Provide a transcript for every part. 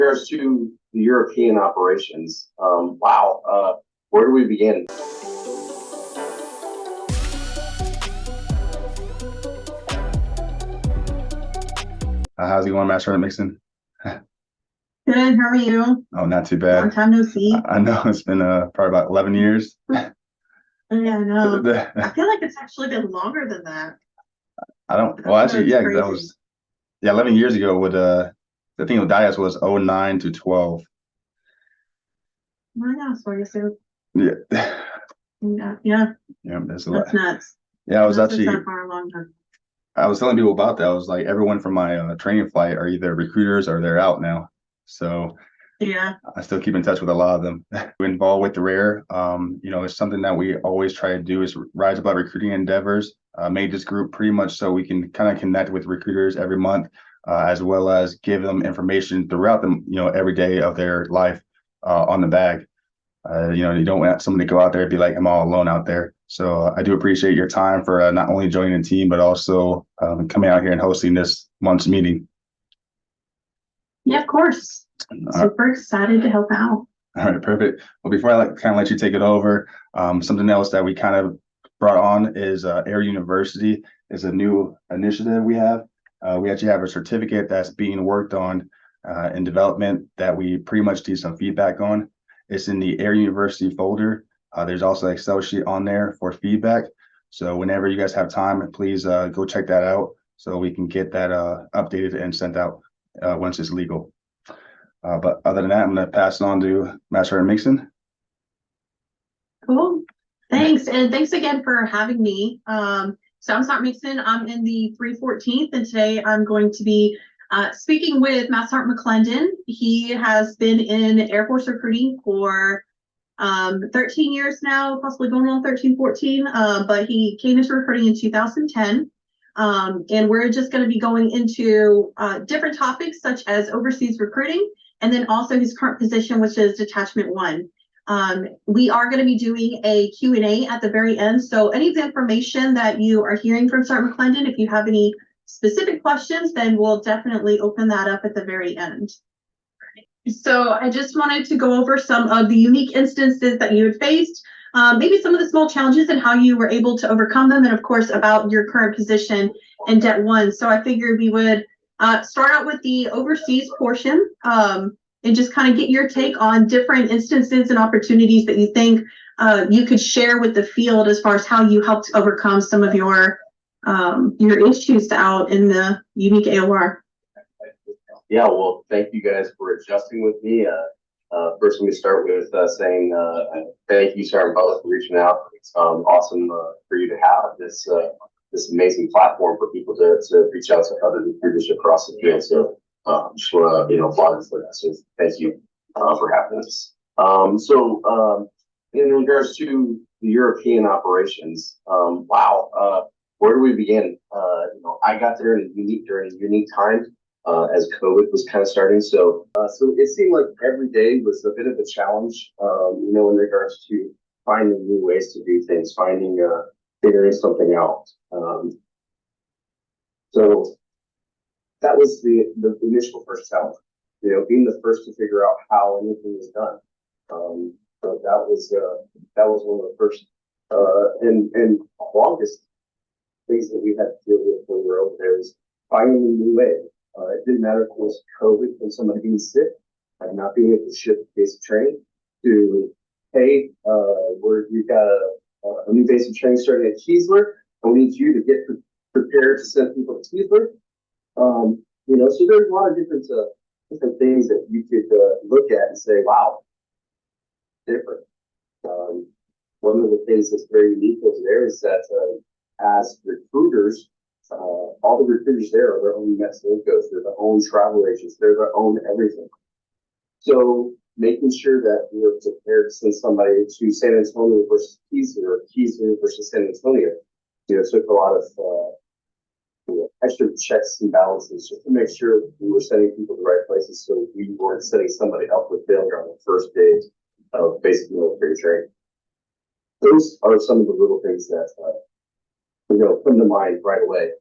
regards to the European operations, where do we begin? How's it going, MSgt Mixon? Good, how are you? Oh, not too Long bad. time no see. I know it's been probably about 11 years. Yeah, I know. I feel like it's actually been longer than that. Well, actually, That's yeah, crazy. that was, 11 years ago with, the thing with Dias was 09 to 12. Oh, yeah, so I guess Yeah. yeah, Yeah, there's a lot. that's nuts. Yeah, That's that far along. I was telling people about that. I was like, everyone from my training flight are either recruiters or they're out now. So Yeah, I still keep in touch with a lot of them. We're involved with the rare. It's something that we always try to do is rise above recruiting endeavors. Made this group pretty much so we can kind of connect with recruiters every month, as well as give them information throughout them, every day of their life on the bag. You don't want somebody to go out there and be like, I'm all alone out there. So I do appreciate your time for not only joining the team, but also coming out here and hosting this month's meeting. yeah, of course. Super excited to help out. All right, perfect. Well, before I kind of let you take it over, something else that we kind of brought on is Air University is a new initiative we have. We actually have a certificate that's being worked on in development that we pretty much need some feedback on. It's in the Air University folder. There's also an Excel sheet on there for feedback. So whenever you guys have time, please go check that out so we can get that updated and sent out once it's legal. But other than that, I'm going to pass it on to MSgt Mixon. Cool. Thanks. And thanks again for having me. So I'm MSgt Mixon. I'm in the 314th, and today I'm going to be speaking with MSgt McClendon. He has been in Air Force recruiting for 13 years now, possibly going on 13, 14, but he came into recruiting in 2010. And we're just going to be going into different topics such as overseas recruiting, and then also his current position, which is Detachment 1. We are going to be doing a Q&A at the very end. So any of the information that you are hearing from MSgt McClendon, if you have any specific questions, then we'll definitely open that up at the very end. So I just wanted to go over some of the unique instances that you had faced, maybe some of the small challenges and how you were able to overcome them, and of course about your current position in Det 1. So I figured we would start out with the overseas portion and just kind of get your take on different instances and opportunities that you think you could share with the field as far as how you helped overcome some of your issues out in the unique AOR. Yeah, well, thank you guys for adjusting with me. First, let me start with saying thank you, Sergeant Butler, for reaching out. It's awesome for you to have this amazing platform for people to reach out to other recruiters across the field. So just want to applaud you for that. So thank you for having this. In regards to the European operations, where do we begin? I got there during a unique time. As COVID was kind of starting. So it seemed like every day was a bit of a challenge, in regards to finding new ways to do things, figuring something out. So that was the initial first challenge, being the first to figure out how anything was done. So that was one of the first and longest things that we had to deal with when we were over there is finding a new way. It didn't matter if it was COVID from somebody being sick and not being able to ship basic training to, hey, we've got a new basic training starting at Keesler, and we need you to get prepared to send people to Keesler. So there's a lot of different things that you could look at and say, wow, different. One of the things that's very unique over there is that as recruiters, all the recruiters there are their own Mexicos, they're their own travel agents, they're their own everything. So making sure that we're prepared to send somebody to San Antonio versus Keesler, or Keesler versus San Antonio, took a lot of extra checks and balances just to make sure we were sending people to the right places, so we weren't setting somebody up with failure on the first day of basic military training. Those are some of the little things that come to mind right away.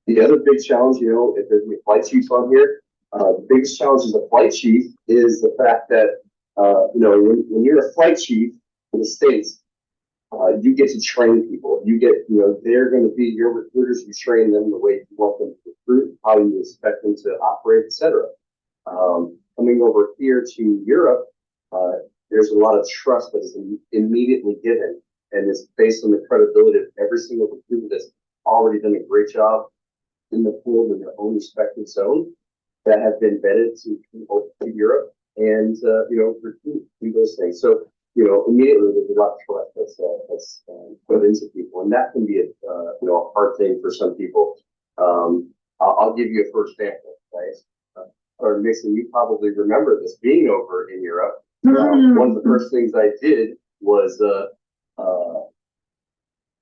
The other big challenge, if there's any flight chiefs on here, The biggest challenge as a flight chief is the fact that, when you're a flight chief in the States, you get to train people. You get, they're going to be your recruiters. You train them the way you want them to recruit, how you expect them to operate, etc. Coming over here to Europe, there's a lot of trust that is immediately given, and it's based on the credibility of every single recruiter that's already done a great job in the field in their own respective zone that have been vetted to people to Europe and, recruit do those things. So, immediately there's a lot of trust that's put into people, and that can be a hard thing for some people. I'll give you a first example, right? Or Mixon, you probably remember this being over in Europe. One of the first things I did was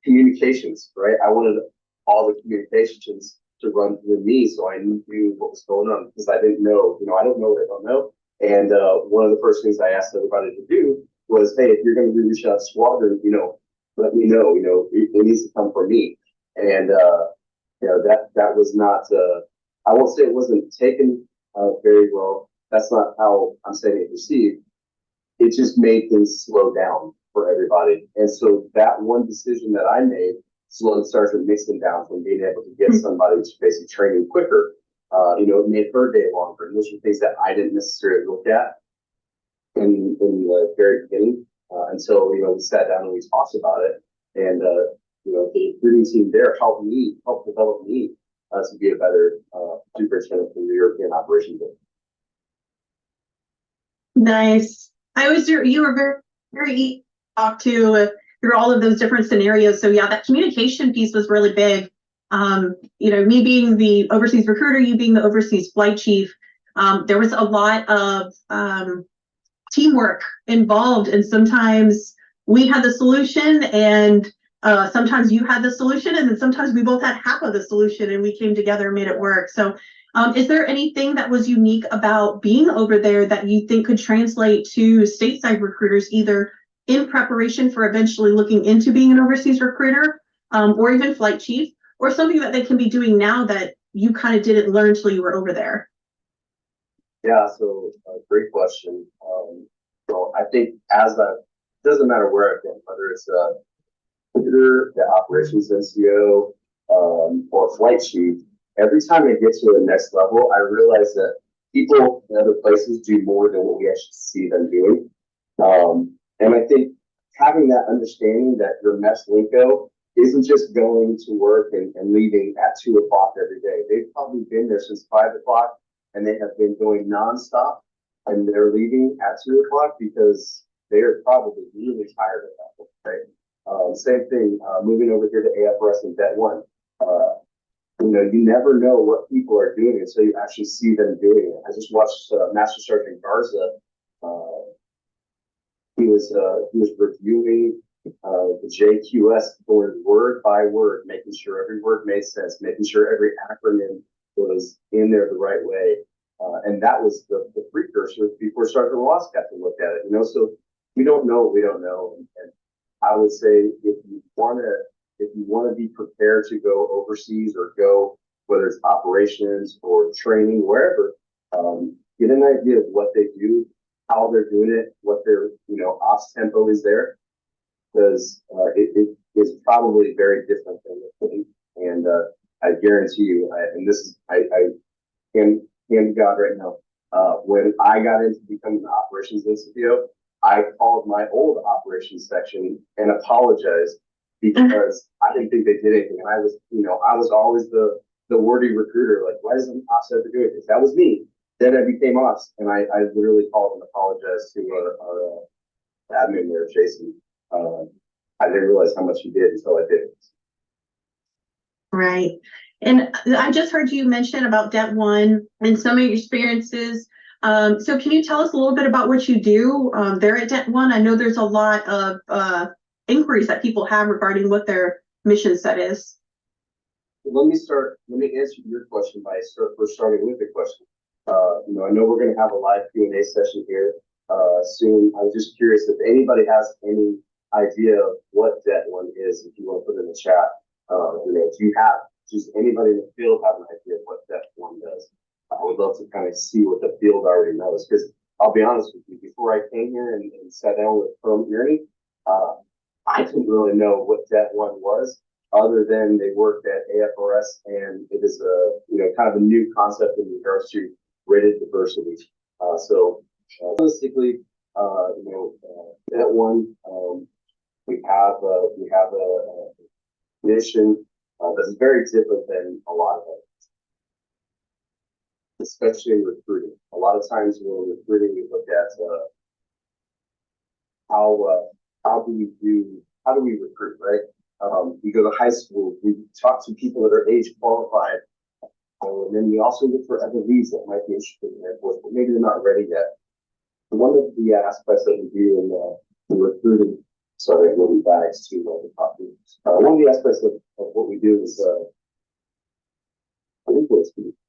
communications, right? I wanted all the communications to run through me so I knew what was going on because I didn't know, I don't know what I don't know. And one of the first things I asked everybody to do was, hey, if you're going to reach out to squadron, let me know, it needs to come from me. And, that was not, I won't say it wasn't taken very well. That's not how I'm saying it received. It just made things slow down for everybody. And so that one decision that I made slowed Sergeant Mixon down from being able to get somebody to basically training quicker. It made her day longer. And those are things that I didn't necessarily look at in the very beginning until, we sat down and we talked about it. And, the recruiting team there helped develop me to be a better superintendent for the European operations. Nice. You were very, very easy to talk to through all of those different scenarios. So yeah, that communication piece was really big. Me being the overseas recruiter, you being the overseas flight chief, there was a lot of teamwork involved, and sometimes we had the solution and sometimes you had the solution, and then sometimes we both had half of the solution and we came together and made it work. So is there anything that was unique about being over there that you think could translate to stateside recruiters, either in preparation for eventually looking into being an overseas recruiter, or even flight chief, or something that they can be doing now that you kind of didn't learn until you were over there? Yeah, so great question. So I think doesn't matter where I've been, whether it's recruiter, the operations NCO, or flight chief, every time I get to the next level, I realize that people in other places do more than what we actually see them doing. And I think having that understanding that your mess lingo isn't just going to work and leaving at 2 o'clock every day. They've probably been there since 5 o'clock and they have been going nonstop, and they're leaving at 2 o'clock because they're probably really tired of that, right? Same thing, moving over here to AFRS and Det 1. You never know what people are doing until you actually see them doing it. I just watched Master Sergeant Garza. He was reviewing the JQS going word by word, making sure every word made sense, making sure every acronym was in there the right way. And that was the precursor before Sergeant Ross got to look at it. So we don't know what we don't know. And I would say if you want to be prepared to go overseas or go, whether it's operations or training, wherever, get an idea of what they do, how they're doing it, what their ops tempo is there, because it is probably very different than the thing. And I guarantee you, I can God right now. When I got into becoming an operations NCO, I called my old operations section and apologized because I didn't think they did anything. And I was always the wordy recruiter, like, why doesn't ops have to do it? That was me. Then I became ops, and I literally called and apologized to our admin there, Jason. I didn't realize how much he did until I did it. Right. And I just heard you mention about Det 1 and some of your experiences. So can you tell us a little bit about what you do there at Det 1? I know there's a lot of inquiries that people have regarding what their mission set is. Let me answer your question by starting with the question. I know we're going to have a live Q&A session here soon. I'm just curious if anybody has any idea of what Det 1 is, if you want to put it in the chat. If you have, just anybody in the field have an idea of what Det 1 does. I would love to kind of see what the field already knows, because I'll be honest with you, before I came here and sat down with Firm Erie, I didn't really know what Det 1 was, other than they worked at AFRS, and it is kind of a new concept in regards to rated diversity. Realistically, Det 1, we have a mission that's very different than a lot of it, especially in recruiting. A lot of times when we're recruiting, we look at how do we recruit, right? We go to high school, we talk to people that are age qualified, and then we also look for other leads that might be interested in Air Force, but maybe they're not ready yet. One of the aspects that we do in recruiting, sorry, I'm moving bags to the copy. One of the aspects of what we do is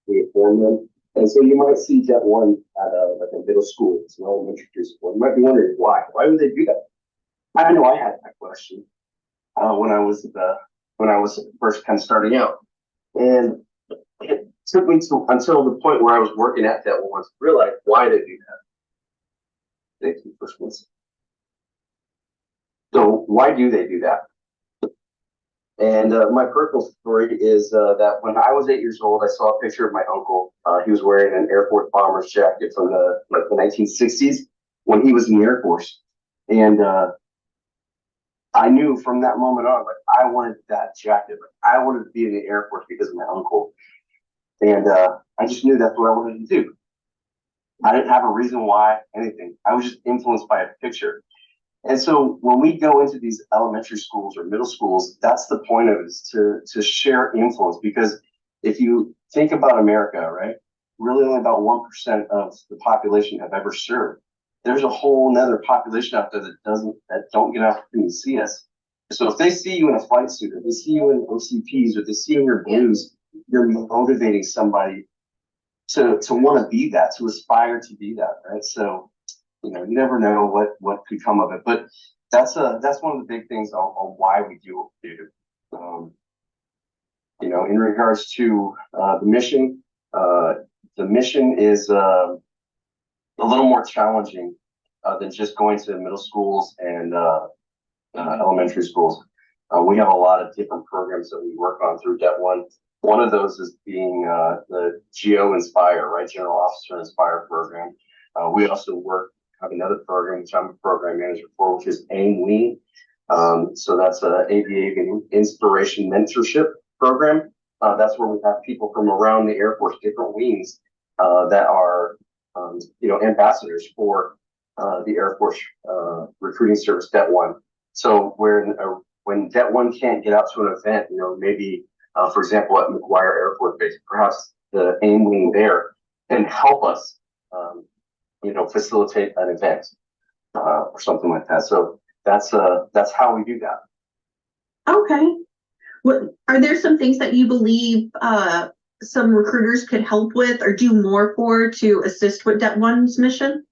we inform them. And so you might see Det 1 at a middle school, it's an elementary school. You might be wondering why. Why would they do that? I know I had that question when I was first kind of starting out, and it took me until the point where I was working at Det 1 to realize why they do that. Thank you, first one. So why do they do that? And my personal story is that when I was 8 years old, I saw a picture of my uncle. He was wearing an Air Force bomber's jacket from the 1960s when he was in the Air Force. And I knew from that moment on, I wanted that jacket. I wanted to be in the Air Force because of my uncle. And I just knew that's what I wanted to do. I didn't have a reason why, anything. I was just influenced by a picture. And so when we go into these elementary schools or middle schools, that's the point of it, is to share influence. Because if you think about America, right, really only about 1% of the population have ever served. There's a whole nother population out there that don't get an opportunity to see us. So if they see you in a flight suit, or they see you in OCPs, or they see you in your blues, you're motivating somebody to want to be that, to aspire to be that, right? So you never know what could come of it, but that's one of the big things on why we do what we do. In regards to the mission is a little more challenging than just going to middle schools and elementary schools. We have a lot of different programs that we work on through Det 1. One of those is being the GO Inspire, right, General Officer Inspire program. We also have another program, which I'm a program manager for, which is AIM. So that's an Aviation Inspiration Mentorship program. That's where we have people from around the Air Force, different wings, that are, ambassadors for the Air Force recruiting service, Det 1. So when Det 1 can't get out to an event, maybe, for example, at McGuire Air Force Base, perhaps the AIM wing there can help us facilitate an event or something like that. So that's how we do that. Okay. What are there some things that you believe some recruiters could help with or do more for to assist with Det 1's mission?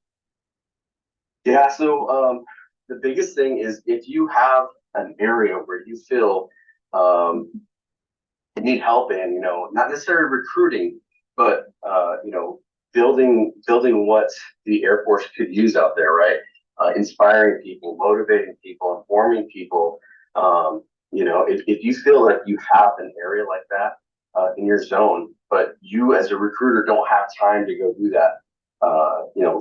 Yeah. So the biggest thing is, if you have an area where you feel you need help in, not necessarily recruiting, but building what the Air Force could use out there, right? Inspiring people, motivating people, informing people. If you feel like you have an area like that in your zone, but you as a recruiter don't have time to go do that,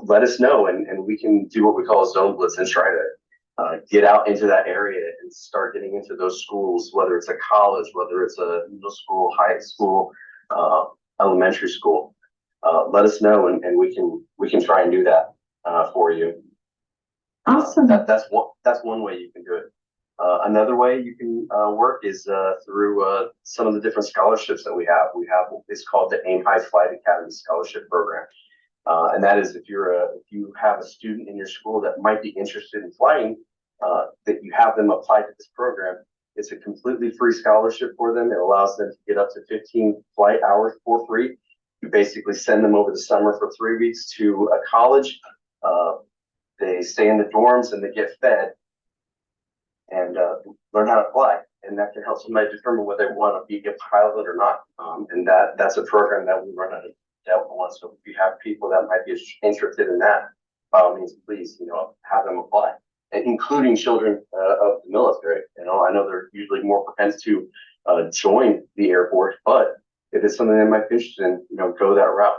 let us know, and we can do what we call a zone blitz and try to get out into that area and start getting into those schools, whether it's a college, whether it's a middle school, high school, elementary school. Let us know, and we can try and do that for you. Awesome. That's one way you can do it. Another way you can work is through some of the different scholarships that we have. It's called the AIM High Flight Academy Scholarship Program, and that is if you have a student in your school that might be interested in flying, that you have them apply to this program. It's a completely free scholarship for them. It allows them to get up to 15 flight hours for free. You basically send them over the summer for 3 weeks to a college. They stay in the dorms and they get fed and learn how to fly. And that can help somebody determine whether they want to be a pilot or not. And that's a program that we run out of Delta one. So if you have people that might be interested in that, by all means, please, have them apply, and including children of the military. I know they're usually more propense to join the Air Force, but if it's something they might be interested in, go that route.